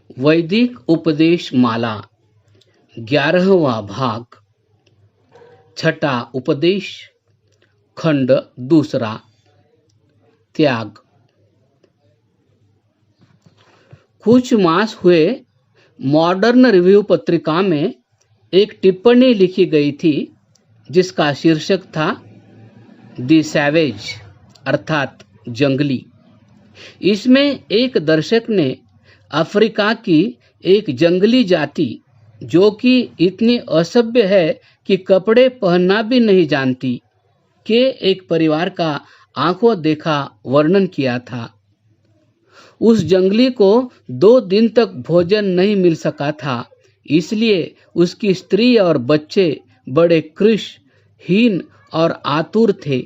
वैदिक उपदेश माला 11वां भाग, छठा उपदेश, खंड दूसरा, त्याग। कुछ मास हुए मॉडर्न रिव्यू पत्रिका में एक टिप्पणी लिखी गई थी जिसका शीर्षक था द सैवेज अर्थात जंगली। इसमें एक दर्शक ने अफ्रीका की एक जंगली जाति जो कि इतनी असभ्य है कि कपड़े पहनना भी नहीं जानती के एक परिवार का आंखों देखा वर्णन किया था। उस जंगली को 2 दिन तक भोजन नहीं मिल सका था, इसलिए उसकी स्त्री और बच्चे बड़े कृश, हीन और आतुर थे।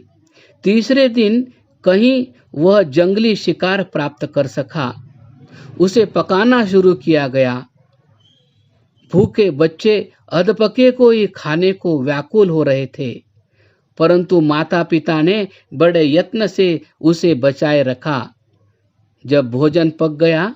तीसरे दिन कहीं वह जंगली शिकार प्राप्त कर सका। उसे पकाना शुरू किया गया। भूखे बच्चे अधपके को ही खाने को व्याकुल हो रहे थे, परंतु माता पिता ने बड़े यत्न से उसे बचाए रखा। जब भोजन पक गया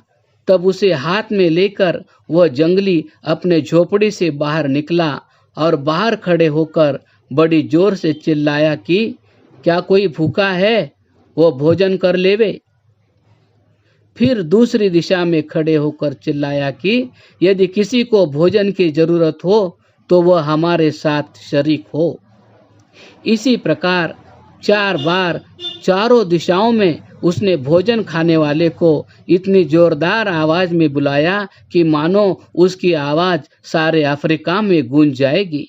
तब उसे हाथ में लेकर वह जंगली अपने झोपड़ी से बाहर निकला और बाहर खड़े होकर बड़ी जोर से चिल्लाया कि क्या कोई भूखा है, वो भोजन कर लेवे। फिर दूसरी दिशा में खड़े होकर चिल्लाया कि यदि किसी को भोजन की जरूरत हो तो वह हमारे साथ शरीक हो। इसी प्रकार 4 बार चारों दिशाओं में उसने भोजन खाने वाले को इतनी जोरदार आवाज में बुलाया कि मानो उसकी आवाज सारे अफ्रीका में गूंज जाएगी।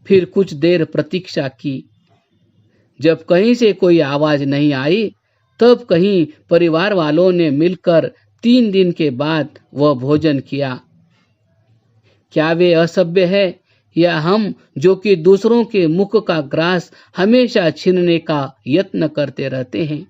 फिर कुछ देर प्रतीक्षा की। जब कहीं से कोई आवाज नहीं आई तब कहीं परिवार वालों ने मिलकर 3 दिन के बाद वह भोजन किया। क्या वे असभ्य है या हम जो कि दूसरों के मुख का ग्रास हमेशा छीनने का यत्न करते रहते हैं।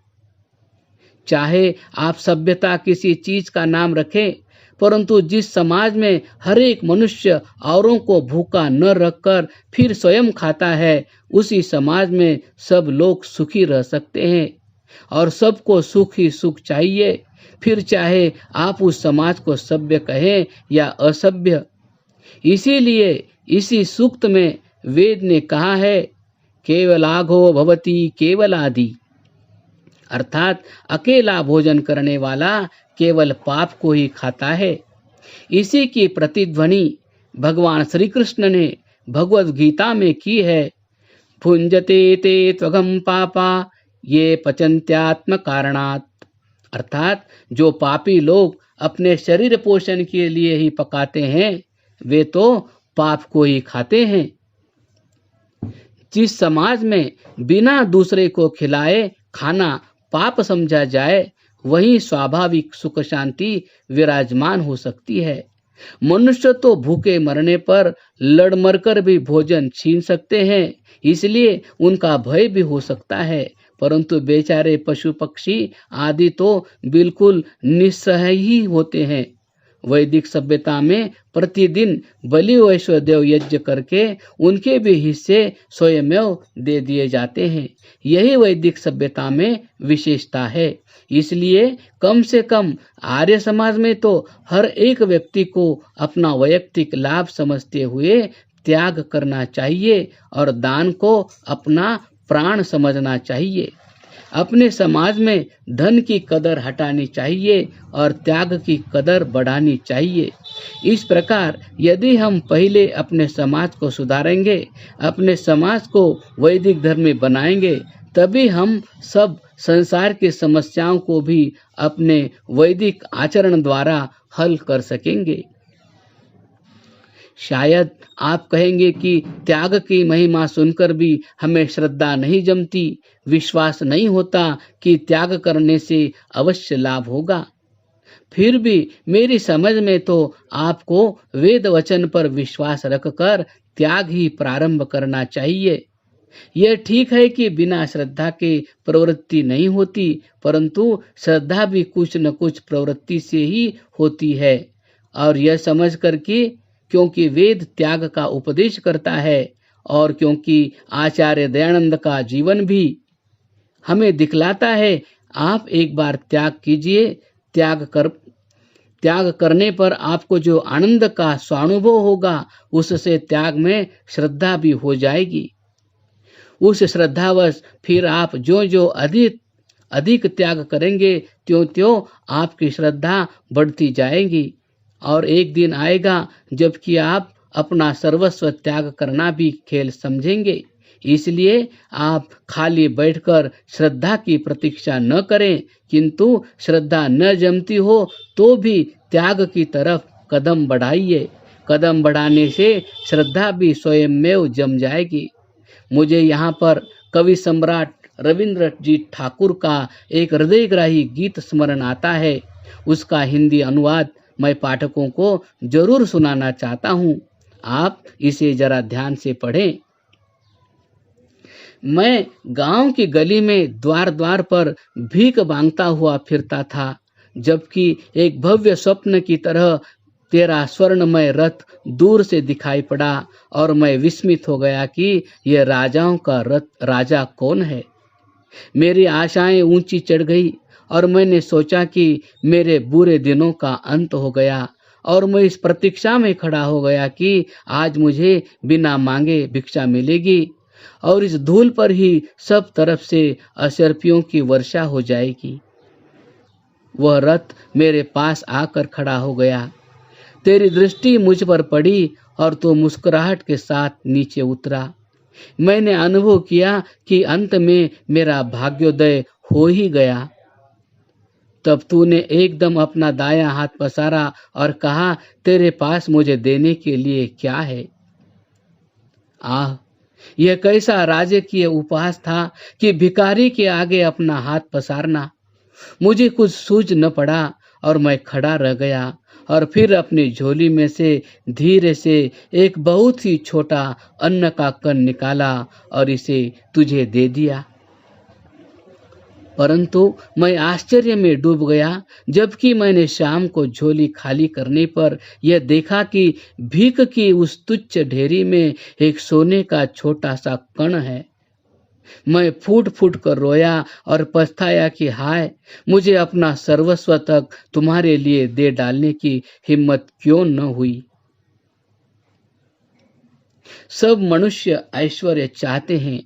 चाहे आप सभ्यता किसी चीज का नाम रखें, परंतु जिस समाज में हर एक मनुष्य औरों को भूखा न रखकर फिर स्वयं खाता है, उसी समाज में सब लोग सुखी रह सकते हैं और सबको सुख ही सुख चाहिए। फिर चाहे आप उस समाज को सभ्य कहें या असभ्य। इसीलिए इसी सूक्त में वेद ने कहा है, केवलाघो भवति केवलादि, अर्थात अकेला भोजन करने वाला केवल पाप को ही खाता है। इसी की प्रतिध्वनि भगवान श्री कृष्ण ने भगवद गीता में की है। भुंजते ते त्वगम पापा ये पचन्त्यात्म कारणात्, अर्थात जो पापी लोग अपने शरीर पोषण के लिए ही पकाते हैं वे तो पाप को ही खाते हैं। जिस समाज में बिना दूसरे को खिलाए खाना पाप समझा जाए, वहीं स्वाभाविक सुख शांति विराजमान हो सकती है। मनुष्य तो भूखे मरने पर लड़ मरकर भी भोजन छीन सकते हैं, इसलिए उनका भय भी हो सकता है, परंतु बेचारे पशु पक्षी आदि तो बिल्कुल निस्सहाय ही होते हैं। वैदिक सभ्यता में प्रतिदिन बलि वैश्वदेव यज्ञ करके उनके भी हिस्से स्वयमेव दे दिए जाते हैं। यही वैदिक सभ्यता में विशेषता है। इसलिए कम से कम आर्य समाज में तो हर एक व्यक्ति को अपना वैयक्तिक लाभ समझते हुए त्याग करना चाहिए और दान को अपना प्राण समझना चाहिए। अपने समाज में धन की कदर हटानी चाहिए और त्याग की कदर बढ़ानी चाहिए। इस प्रकार यदि हम पहले अपने समाज को सुधारेंगे, अपने समाज को वैदिक धर्मी बनाएंगे, तभी हम सब संसार की समस्याओं को भी अपने वैदिक आचरण द्वारा हल कर सकेंगे। शायद आप कहेंगे कि त्याग की महिमा सुनकर भी हमें श्रद्धा नहीं जमती, विश्वास नहीं होता कि त्याग करने से अवश्य लाभ होगा। फिर भी मेरी समझ में तो आपको वेद वचन पर विश्वास रखकर त्याग ही प्रारंभ करना चाहिए। यह ठीक है कि बिना श्रद्धा के प्रवृत्ति नहीं होती, परंतु श्रद्धा भी कुछ न कुछ प्रवृत्ति से ही होती है। और यह समझ कर कि क्योंकि वेद त्याग का उपदेश करता है और क्योंकि आचार्य दयानंद का जीवन भी हमें दिखलाता है, आप एक बार त्याग कीजिए, त्याग करने पर आपको जो आनंद का स्वानुभव होगा, उससे त्याग में श्रद्धा भी हो जाएगी। उस श्रद्धावश फिर आप जो जो अधिक अधिक त्याग करेंगे, त्यों त्यों आपकी श्रद्धा बढ़ती जाएगी। और एक दिन आएगा जबकि आप अपना सर्वस्व त्याग करना भी खेल समझेंगे। इसलिए आप खाली बैठकर श्रद्धा की प्रतीक्षा न करें, किंतु श्रद्धा न जमती हो तो भी त्याग की तरफ कदम बढ़ाइए। कदम बढ़ाने से श्रद्धा भी स्वयंमेव जम जाएगी। मुझे यहाँ पर कवि सम्राट रविंद्रनाथ जी ठाकुर का एक हृदयग्राही गीत स्मरण आता है। उसका हिंदी अनुवाद मैं पाठकों को जरूर सुनाना चाहता हूँ। आप इसे जरा ध्यान से पढ़ें। मैं गांव की गली में द्वार द्वार पर भीख मांगता हुआ फिरता था, जबकि एक भव्य स्वप्न की तरह तेरा स्वर्णमय रथ दूर से दिखाई पड़ा और मैं विस्मित हो गया कि यह राजाओं का रथ राजा कौन है। मेरी आशाएं ऊंची चढ़ गई और मैंने सोचा कि मेरे बुरे दिनों का अंत हो गया, और मैं इस प्रतीक्षा में खड़ा हो गया कि आज मुझे बिना मांगे भिक्षा मिलेगी और इस धूल पर ही सब तरफ से अशर्फियों की वर्षा हो जाएगी। वह रथ मेरे पास आकर खड़ा हो गया। तेरी दृष्टि मुझ पर पड़ी और तू मुस्कुराहट के साथ नीचे उतरा। मैंने अनुभव किया कि अंत में मेरा भाग्योदय हो ही गया। तब तूने एकदम अपना दायां हाथ पसारा और कहा, तेरे पास मुझे देने के लिए क्या है। आह, यह कैसा राजकीय उपहास था कि भिखारी के आगे अपना हाथ पसारना। मुझे कुछ सूझ न पड़ा और मैं खड़ा रह गया और फिर अपनी झोली में से धीरे से एक बहुत ही छोटा अन्न का कण निकाला और इसे तुझे दे दिया। परंतु मैं आश्चर्य में डूब गया जबकि मैंने शाम को झोली खाली करने पर यह देखा कि भीख की उस तुच्छ ढेरी में एक सोने का छोटा सा कण है। मैं फूट फूट कर रोया और पछताया कि हाय, मुझे अपना सर्वस्व तक तुम्हारे लिए दे डालने की हिम्मत क्यों न हुई। सब मनुष्य ऐश्वर्य चाहते हैं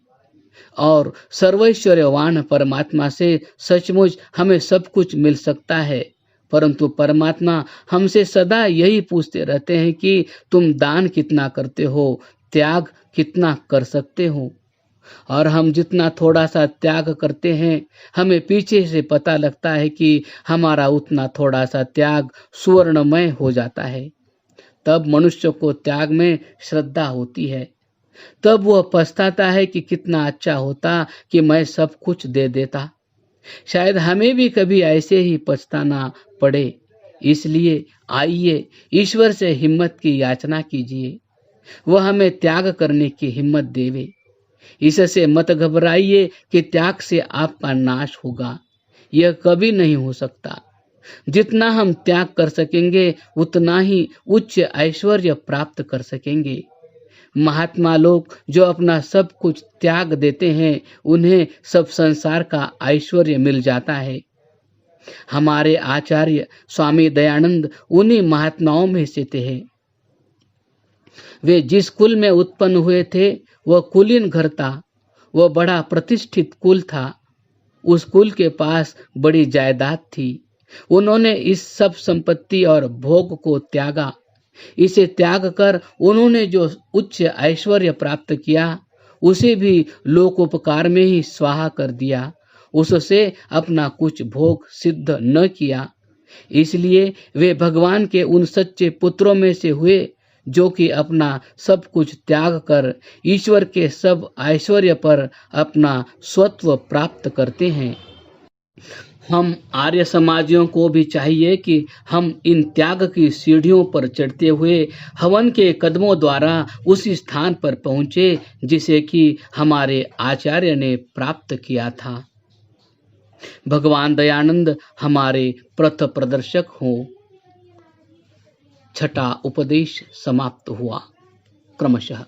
और सर्वैश्वर्यवान परमात्मा से सचमुच हमें सब कुछ मिल सकता है, परंतु परमात्मा हमसे सदा यही पूछते रहते हैं कि तुम दान कितना करते हो, त्याग कितना कर सकते हो। और हम जितना थोड़ा सा त्याग करते हैं, हमें पीछे से पता लगता है कि हमारा उतना थोड़ा सा त्याग सुवर्णमय हो जाता है। तब मनुष्य को त्याग में श्रद्धा होती है। तब वह पछताता है कि कितना अच्छा होता कि मैं सब कुछ दे देता। शायद हमें भी कभी ऐसे ही पछताना पड़े। इसलिए आइए ईश्वर से हिम्मत की याचना कीजिए, वह हमें त्याग करने की हिम्मत देवे। इससे मत घबराइए कि त्याग से आपका नाश होगा, यह कभी नहीं हो सकता। जितना हम त्याग कर सकेंगे उतना ही उच्च ऐश्वर्य प्राप्त कर सकेंगे। महात्मा लोग जो अपना सब कुछ त्याग देते हैं, उन्हें सब संसार का ऐश्वर्य मिल जाता है। हमारे आचार्य स्वामी दयानंद उन्हीं महात्माओं में से थे। वे जिस कुल में उत्पन्न हुए थे वह कुलीन घर था। वह बड़ा प्रतिष्ठित कुल था। उस कुल के पास बड़ी जायदाद थी। उन्होंने इस सब संपत्ति और भोग को त्यागा। इसे त्याग कर उन्होंने जो उच्च ऐश्वर्य प्राप्त किया, उसे भी लोकोपकार में ही स्वाहा कर दिया। उससे अपना कुछ भोग सिद्ध न किया। इसलिए वे भगवान के उन सच्चे पुत्रों में से हुए जो कि अपना सब कुछ त्याग कर ईश्वर के सब ऐश्वर्य पर अपना स्वत्व प्राप्त करते हैं। हम आर्य समाजियों को भी चाहिए कि हम इन त्याग की सीढ़ियों पर चढ़ते हुए हवन के कदमों द्वारा उसी स्थान पर पहुँचे जिसे कि हमारे आचार्य ने प्राप्त किया था। भगवान दयानंद हमारे पथ प्रदर्शक हों। छठा उपदेश समाप्त हुआ। क्रमशः